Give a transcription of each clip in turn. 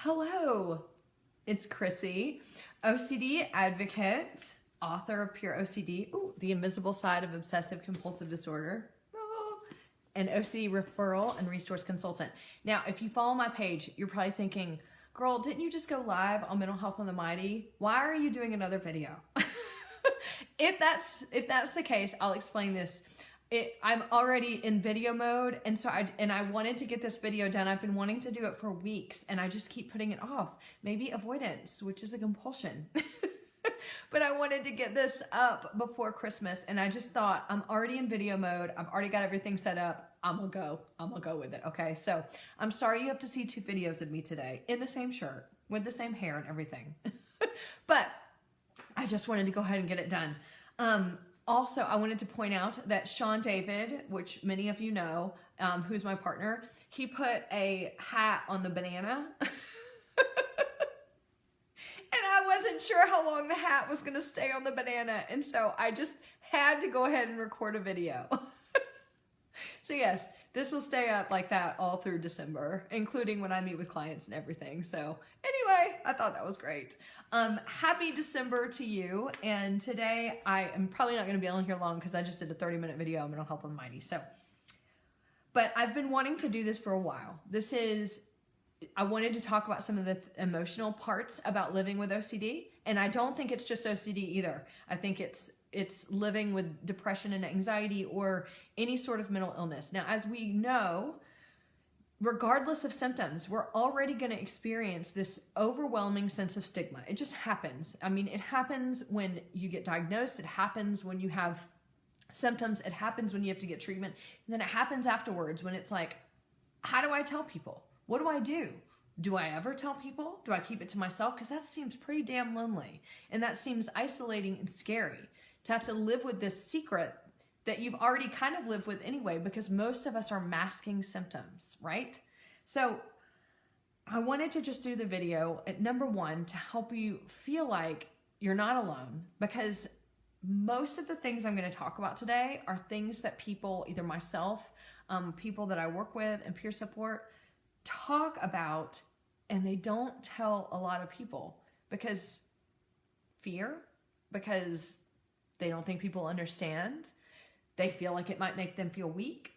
Hello, it's Chrissy, OCD advocate, author of Pure OCD, The Invisible Side of Obsessive Compulsive Disorder, and OCD referral and resource consultant. Now, if you follow my page, you're probably thinking, girl, didn't you just go live on Mental Health on the Mighty? Why are you doing another video? If that's the case, I'll explain this. I'm already in video mode, and so I wanted to get this video done. I've been wanting to do it for weeks, and I just keep putting it off. Maybe avoidance, which is a compulsion. But I wanted to get this up before Christmas, and I just thought, I'm already in video mode. I've already got everything set up. I'm gonna go with it, okay? So I'm sorry you have to see 2 videos of me today in the same shirt, with the same hair and everything. But I just wanted to go ahead and get it done. Also, I wanted to point out that Sean David, which many of you know, who's my partner, he put a hat on the banana. And I wasn't sure how long the hat was going to stay on the banana. And so I just had to go ahead and record a video. So yes, this will stay up like that all through December, including when I meet with clients and everything. So anyway, I thought that was great. Happy December to you. And today I am probably not going to be on here long because I just did a 30-minute video on Mental Health on the Mighty. But I've been wanting to do this for a while. I wanted to talk about some of the emotional parts about living with OCD. And I don't think it's just OCD either. I think it's living with depression and anxiety or any sort of mental illness. Now, as we know, regardless of symptoms, we're already going to experience this overwhelming sense of stigma. It just happens. I mean, it happens when you get diagnosed. It happens when you have symptoms. It happens when you have to get treatment. And then it happens afterwards when it's like, how do I tell people? What do I do? Do I ever tell people? Do I keep it to myself? Because that seems pretty damn lonely. And that seems isolating and scary to have to live with this secret that you've already kind of lived with anyway, because most of us are masking symptoms, right? So I wanted to just do the video at number 1 to help you feel like you're not alone, because most of the things I'm going to talk about today are things that people, either myself, people that I work with and peer support, talk about, and they don't tell a lot of people because fear, because they don't think people understand. They feel like it might make them feel weak.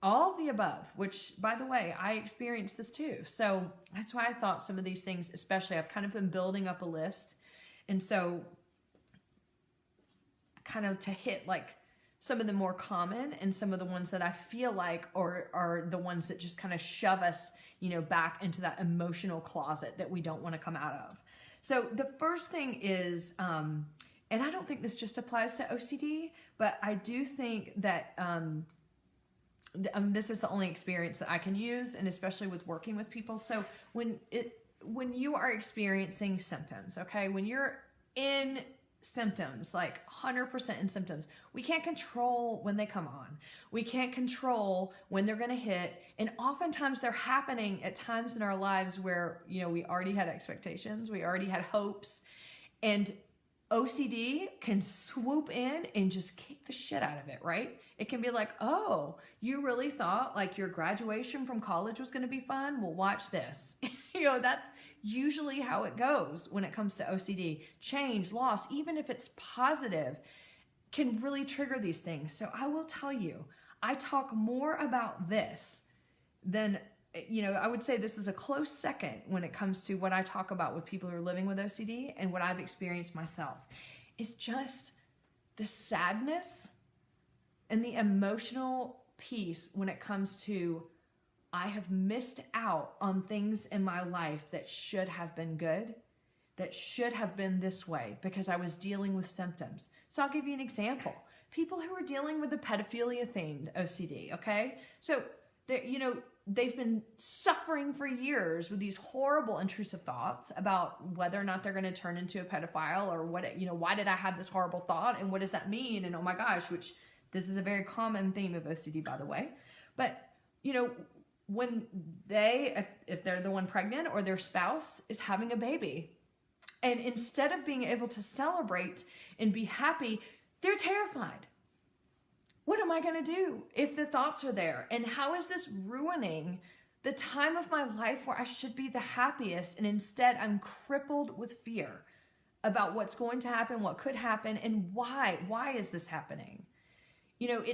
All of the above, which, by the way, I experienced this too. So that's why I thought some of these things, especially, I've kind of been building up a list. And so kind of to hit like some of the more common and some of the ones that I feel like are the ones that just kind of shove us, back into that emotional closet that we don't want to come out of. So the first thing is, and I don't think this just applies to OCD, but I do think that this is the only experience that I can use, and especially with working with people. So when you are experiencing symptoms, okay, when you're in symptoms, like 100% in symptoms, we can't control when they come on. We can't control when they're going to hit. And oftentimes they're happening at times in our lives where, we already had expectations, we already had hopes, and OCD can swoop in and just kick the shit out of it, right? It can be like, oh, you really thought like your graduation from college was going to be fun? Well, watch this. That's usually how it goes when it comes to OCD. Change, loss, even if it's positive, can really trigger these things. So I will tell you, I talk more about this than, I would say this is a close second when it comes to what I talk about with people who are living with OCD and what I've experienced myself. It's just the sadness and the emotional piece when it comes to I have missed out on things in my life that should have been good, that should have been this way because I was dealing with symptoms. So I'll give you an example. People who are dealing with the pedophilia-themed OCD, okay? So, they've been suffering for years with these horrible intrusive thoughts about whether or not they're going to turn into a pedophile or why did I have this horrible thought and what does that mean? And oh my gosh, which this is a very common theme of OCD, by the way. But, when if they're the one pregnant or their spouse is having a baby, and instead of being able to celebrate and be happy, they're terrified. What am I going to do if the thoughts are there? And how is this ruining the time of my life where I should be the happiest, and instead I'm crippled with fear about what's going to happen, what could happen, and why. Why is this happening? You know,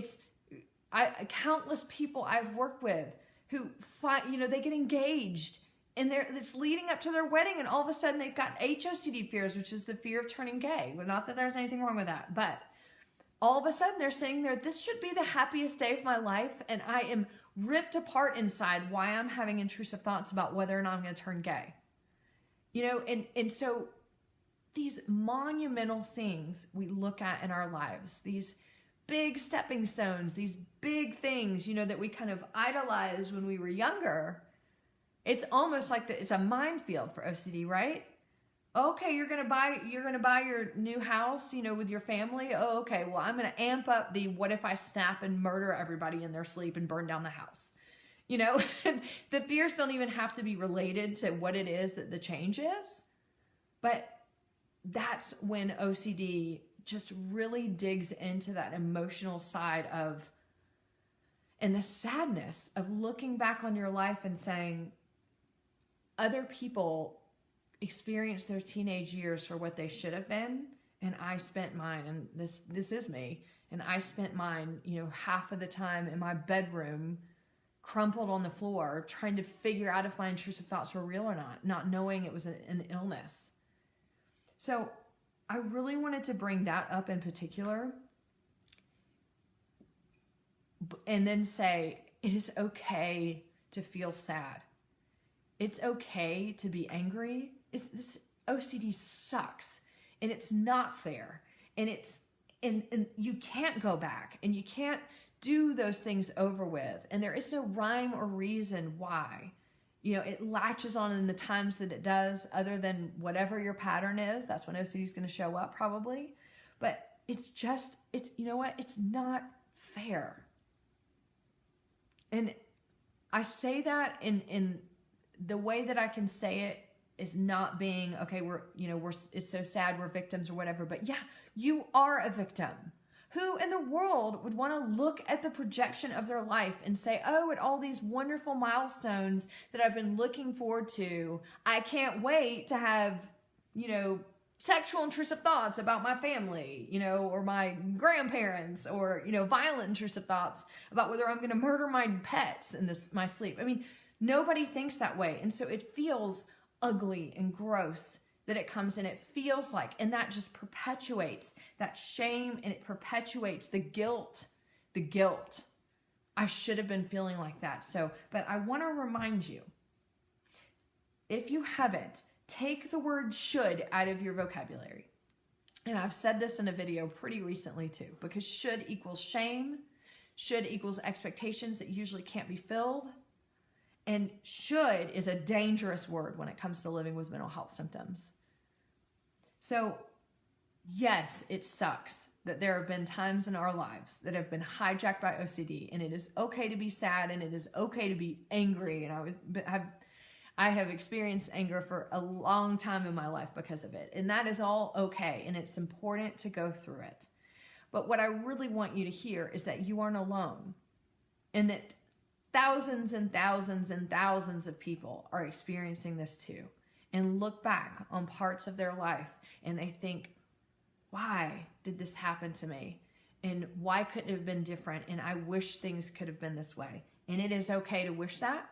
countless people I've worked with who they get engaged and it's leading up to their wedding, and all of a sudden they've got HOCD fears, which is the fear of turning gay. Well, not that there's anything wrong with that, but all of a sudden they're saying this should be the happiest day of my life, and I am ripped apart inside why I'm having intrusive thoughts about whether or not I'm going to turn gay. You know, and so these monumental things we look at in our lives, these big stepping stones, these big things, you know, that we kind of idolized when we were younger. It's almost like it's a minefield for OCD, right? Okay, you're gonna buy your new house, you know, with your family. Oh, okay. Well, I'm gonna amp up the what if I snap and murder everybody in their sleep and burn down the house. You know, the fears don't even have to be related to what it is that the change is, but that's when OCD just really digs into that emotional side of, and the sadness of looking back on your life and saying, other people experienced their teenage years for what they should have been, and I spent mine, and this is me, and I spent mine, you know, half of the time in my bedroom, crumpled on the floor, trying to figure out if my intrusive thoughts were real or not knowing it was an illness. So I really wanted to bring that up in particular, and then say it is okay to feel sad. It's okay to be angry. This OCD sucks, and it's not fair, and and you can't go back, and you can't do those things over with, and there is no rhyme or reason why. You know, it latches on in the times that it does, other than whatever your pattern is. That's when OCD is going to show up probably. But it's you know what? It's not fair. And I say that in the way that I can say it is not being, okay, it's so sad, we're victims or whatever. But yeah, you are a victim. Who in the world would want to look at the projection of their life and say, oh, at all these wonderful milestones that I've been looking forward to, I can't wait to have, you know, sexual intrusive thoughts about my family, you know, or my grandparents, or, you know, violent intrusive thoughts about whether I'm going to murder my pets in my sleep. I mean, nobody thinks that way. And so it feels ugly and gross that it comes in. It feels like, and that just perpetuates that shame, and it perpetuates the guilt. I should have been feeling like that. So, but I want to remind you, if you haven't, take the word should out of your vocabulary. And I've said this in a video pretty recently too, because should equals shame, should equals expectations that usually can't be filled. And should is a dangerous word when it comes to living with mental health symptoms. So yes, it sucks that there have been times in our lives that have been hijacked by OCD, and it is okay to be sad, and it is okay to be angry. And I have experienced anger for a long time in my life because of it. And that is all okay. And it's important to go through it. But what I really want you to hear is that you aren't alone, and that thousands and thousands and thousands of people are experiencing this too, and look back on parts of their life and they think, why did this happen to me? And why couldn't it have been different? And I wish things could have been this way. And it is okay to wish that.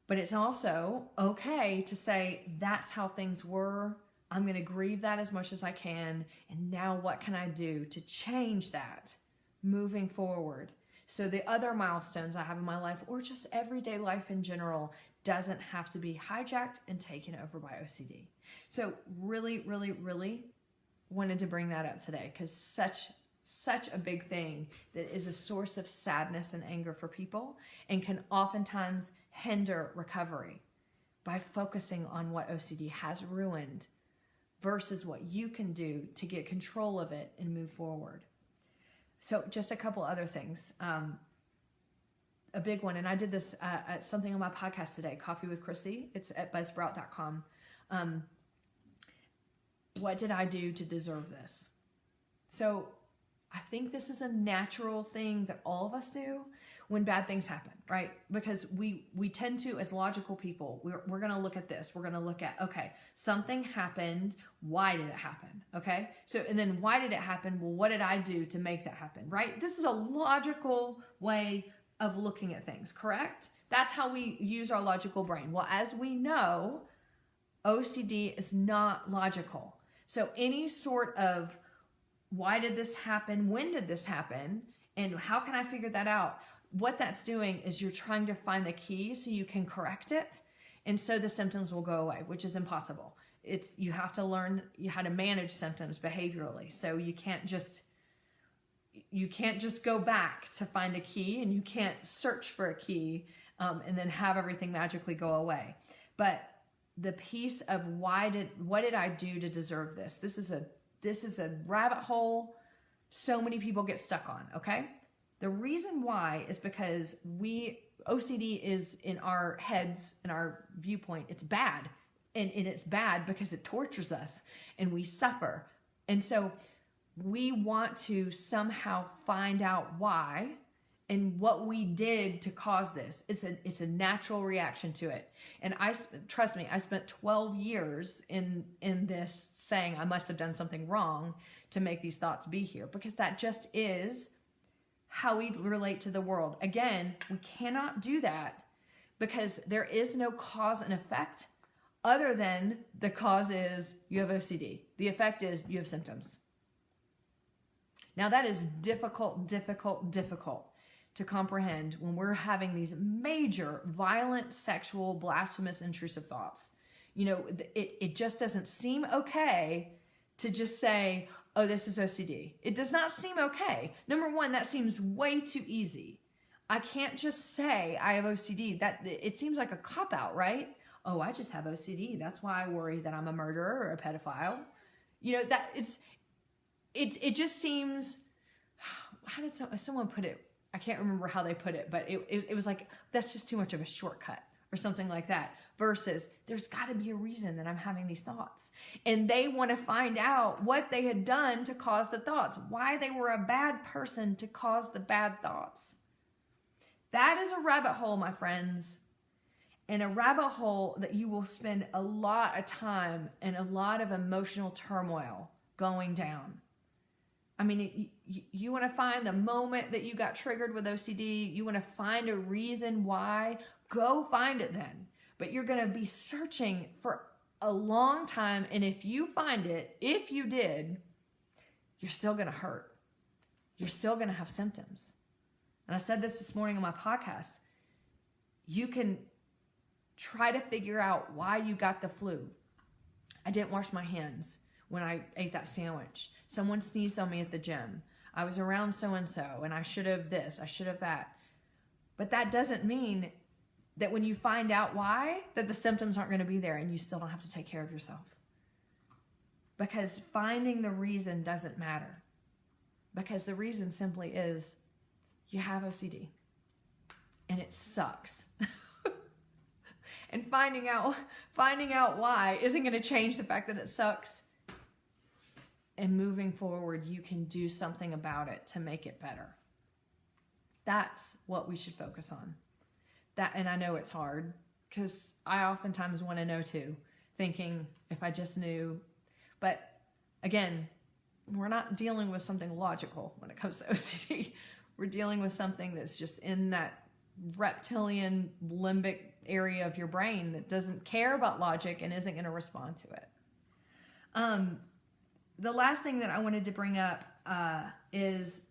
But it's also okay to say, that's how things were. I'm going to grieve that as much as I can. And now what can I do to change that moving forward? So the other milestones I have in my life, or just everyday life in general, doesn't have to be hijacked and taken over by OCD. So really, really, really wanted to bring that up today, because such a big thing that is a source of sadness and anger for people, and can oftentimes hinder recovery by focusing on what OCD has ruined versus what you can do to get control of it and move forward. So just a couple other things. A big one, and I did this at something on my podcast today, Coffee with Chrissy. It's at buzzsprout.com. What did I do to deserve this? So I think this is a natural thing that all of us do. when bad things happen, right? Because we tend to, as logical people, we're going to look at this. We're going to look at, okay, something happened. Why did it happen? Okay. So, and then why did it happen? Well, what did I do to make that happen? Right? This is a logical way of looking at things, correct? That's how we use our logical brain. Well, as we know, OCD is not logical. So any sort of why did this happen? When did this happen? And how can I figure that out? What that's doing is you're trying to find the key so you can correct it. And so the symptoms will go away, which is impossible. You have to learn how to manage symptoms behaviorally. So you can't just go back to find a key, and you can't search for a key and then have everything magically go away. But the piece of what did I do to deserve this? This is a rabbit hole so many people get stuck on, okay? The reason why is because OCD is in our heads, in our viewpoint, it's bad. And it's bad because it tortures us and we suffer. And so we want to somehow find out why and what we did to cause this. It's a natural reaction to it. And trust me, I spent 12 years in this saying I must have done something wrong to make these thoughts be here, because that just is how we relate to the world. Again, we cannot do that because there is no cause and effect other than the cause is you have OCD. The effect is you have symptoms. Now that is difficult to comprehend when we're having these major, violent, sexual, blasphemous, intrusive thoughts. You know, it just doesn't seem okay to just say, oh, this is OCD. It does not seem okay. Number one, that seems way too easy. I can't just say I have OCD. It seems like a cop-out, right? Oh, I just have OCD. That's why I worry that I'm a murderer or a pedophile. You know, that it just seems, how did someone put it? I can't remember how they put it, but it was like, that's just too much of a shortcut or something like that. Versus there's got to be a reason that I'm having these thoughts. And they want to find out what they had done to cause the thoughts, why they were a bad person to cause the bad thoughts. That is a rabbit hole, my friends. And a rabbit hole that you will spend a lot of time and a lot of emotional turmoil going down. I mean, you want to find the moment that you got triggered with OCD. You want to find a reason why. Go find it then. But you're going to be searching for a long time. And if you find it, if you did, you're still going to hurt. You're still going to have symptoms. And I said this morning on my podcast. You can try to figure out why you got the flu. I didn't wash my hands when I ate that sandwich. Someone sneezed on me at the gym. I was around so-and-so and I should have this, I should have that. But that doesn't mean that when you find out why, that the symptoms aren't going to be there and you still don't have to take care of yourself. Because finding the reason doesn't matter. Because the reason simply is you have OCD and it sucks. And finding out why isn't going to change the fact that it sucks. And moving forward, you can do something about it to make it better. That's what we should focus on. And I know it's hard because I oftentimes want to know too, thinking if I just knew. But again, we're not dealing with something logical when it comes to OCD. We're dealing with something that's just in that reptilian limbic area of your brain that doesn't care about logic and isn't going to respond to it. The last thing that I wanted to bring up is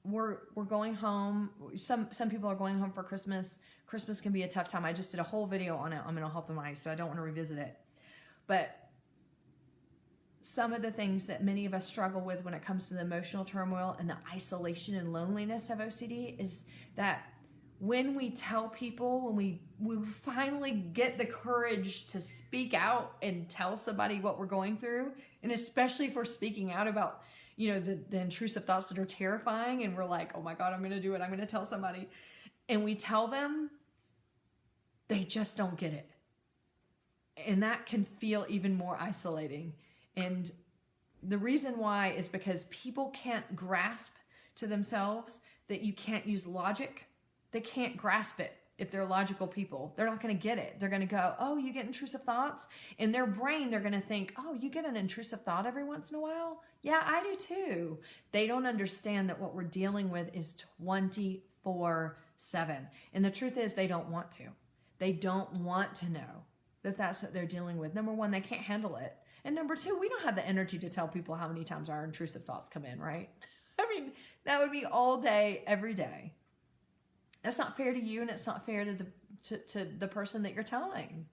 we're going home. Some people are going home for Christmas. Christmas can be a tough time. I just did a whole video on it on mental health and mind, so I don't want to revisit it. But some of the things that many of us struggle with when it comes to the emotional turmoil and the isolation and loneliness of OCD is that when we tell people, when we finally get the courage to speak out and tell somebody what we're going through, and especially if we're speaking out about, you know, the intrusive thoughts that are terrifying, and we're like, oh my God, I'm going to do it. I'm going to tell somebody. And we tell them, they just don't get it. And that can feel even more isolating. And the reason why is because people can't grasp to themselves that you can't use logic, they can't grasp it. If they're logical people, they're not going to get it. They're going to go, oh, you get intrusive thoughts? In their brain, they're going to think, oh, you get an intrusive thought every once in a while? Yeah, I do too. They don't understand that what we're dealing with is 24/7. And the truth is they don't want to. They don't want to know that that's what they're dealing with. Number one, they can't handle it. And number two, we don't have the energy to tell people how many times our intrusive thoughts come in, right? I mean, that would be all day, every day. That's not fair to you, and it's not fair to the person that you're telling.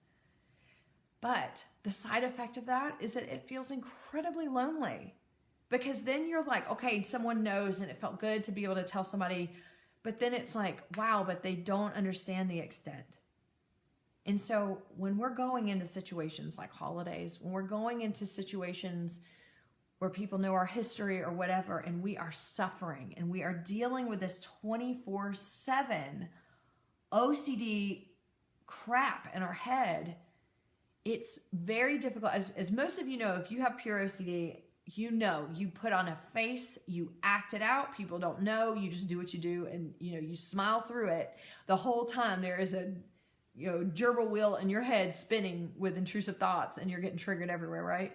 But the side effect of that is that it feels incredibly lonely, because then you're like, okay, someone knows and it felt good to be able to tell somebody, but then it's like, wow, but they don't understand the extent. And so when we're going into situations like holidays, when we're going into situations where people know our history or whatever, and we are suffering and we are dealing with this 24/7 OCD crap in our head, it's very difficult. As most of you know, if you have pure OCD, you know, you put on a face, you act it out, people don't know, you just do what you do, and you smile through it. The whole time there is a gerbil wheel in your head spinning with intrusive thoughts, and you're getting triggered everywhere, right?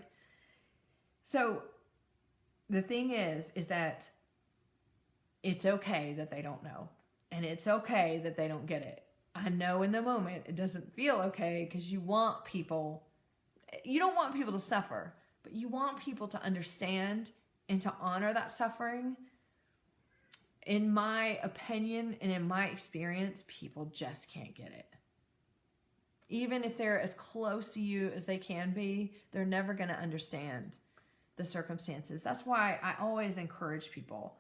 So the thing is that it's okay that they don't know, and it's okay that they don't get it. I know in the moment it doesn't feel okay, because you don't want people to suffer, but you want people to understand and to honor that suffering. In my opinion and in my experience, people just can't get it. Even if they're as close to you as they can be, they're never going to understand the circumstances. That's why I always encourage people,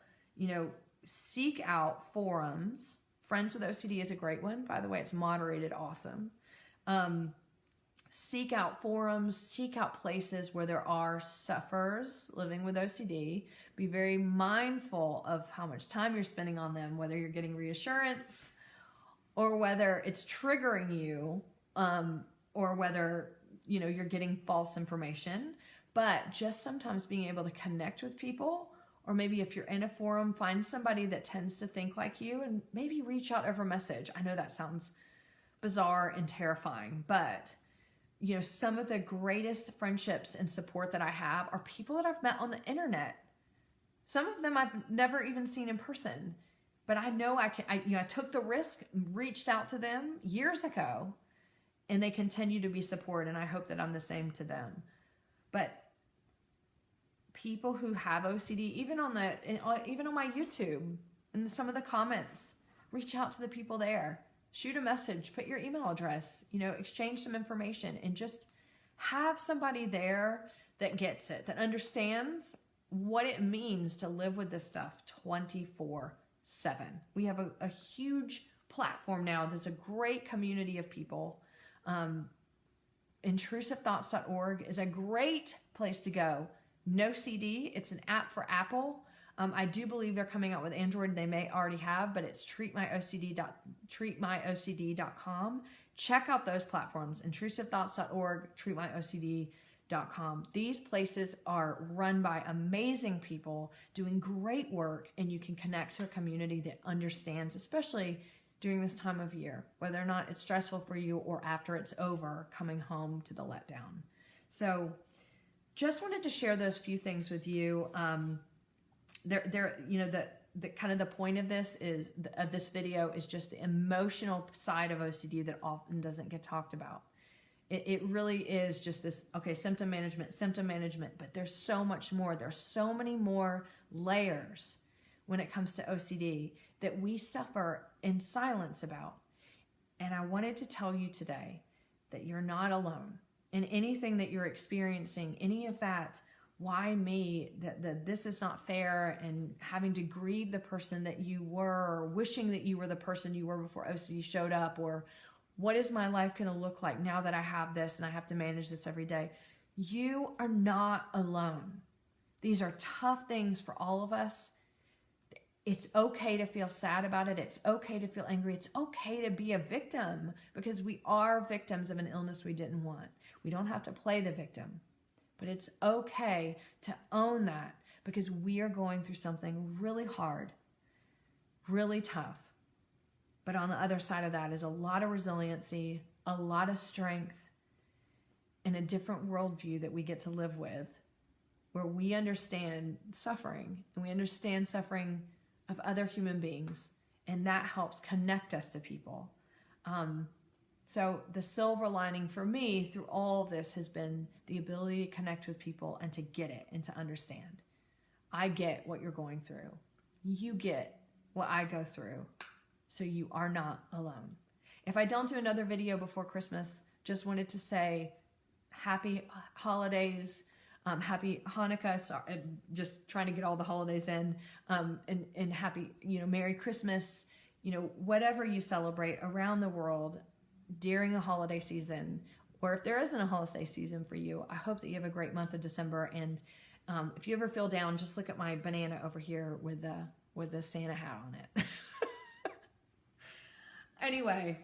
seek out forums. Friends with OCD is a great one. By the way, it's moderated, awesome. Seek out forums, seek out places where there are sufferers living with OCD. Be very mindful of how much time you're spending on them, whether you're getting reassurance or whether it's triggering you, or whether, you're getting false information. But just sometimes being able to connect with people, or maybe if you're in a forum, find somebody that tends to think like you and maybe reach out over message. I know that sounds bizarre and terrifying, but some of the greatest friendships and support that I have are people that I've met on the internet. Some of them I've never even seen in person, but I know I took the risk, reached out to them years ago, and they continue to be support, and I hope that I'm the same to them. But people who have OCD, even on my YouTube, and some of the comments, reach out to the people there. Shoot a message, put your email address, exchange some information, and just have somebody there that gets it, that understands what it means to live with this stuff 24/7. We have a huge platform now. There's a great community of people. Intrusivethoughts.org is a great place to go. No CD, it's an app for Apple. I do believe they're coming out with Android. They may already have, but it's treatmyocd.com. Check out those platforms, intrusivethoughts.org, treatmyocd.com. These places are run by amazing people doing great work, and you can connect to a community that understands, especially during this time of year, whether or not it's stressful for you or after it's over, coming home to the letdown. So just wanted to share those few things with you. The kind of the point of this video is just the emotional side of OCD that often doesn't get talked about. It really is just this, symptom management, but there's so much more. There's so many more layers when it comes to OCD that we suffer in silence about. And I wanted to tell you today that you're not alone in anything that you're experiencing, any of that. Why me? That this is not fair, and having to grieve the person that you were, or wishing that you were the person you were before OCD showed up, or what is my life going to look like now that I have this and I have to manage this every day? You are not alone. These are tough things for all of us. It's okay to feel sad about it. It's okay to feel angry. It's okay to be a victim, because we are victims of an illness we didn't want. We don't have to play the victim. But it's okay to own that, because we are going through something really hard, really tough. But on the other side of that is a lot of resiliency, a lot of strength, and a different worldview that we get to live with, where we understand suffering and we understand suffering of other human beings, and that helps connect us to people. So the silver lining for me through all of this has been the ability to connect with people and to get it and to understand. I get what you're going through. You get what I go through. So you are not alone. If I don't do another video before Christmas, just wanted to say happy holidays, happy Hanukkah, sorry, just trying to get all the holidays in, and happy, Merry Christmas, whatever you celebrate around the world during a holiday season, or if there isn't a holiday season for you, I hope that you have a great month of December. And if you ever feel down, just look at my banana over here with the Santa hat on it. Anyway,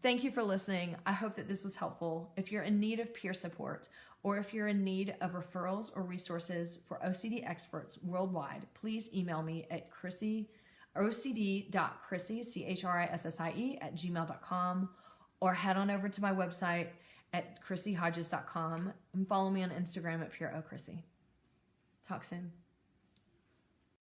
thank you for listening. I hope that this was helpful. If you're in need of peer support, or if you're in need of referrals or resources for OCD experts worldwide, please email me at ocd.chrissie, CHRISSIE @gmail.com, or head on over to my website at chrissiehodges.com and follow me on Instagram at pureochrissy. Talk soon.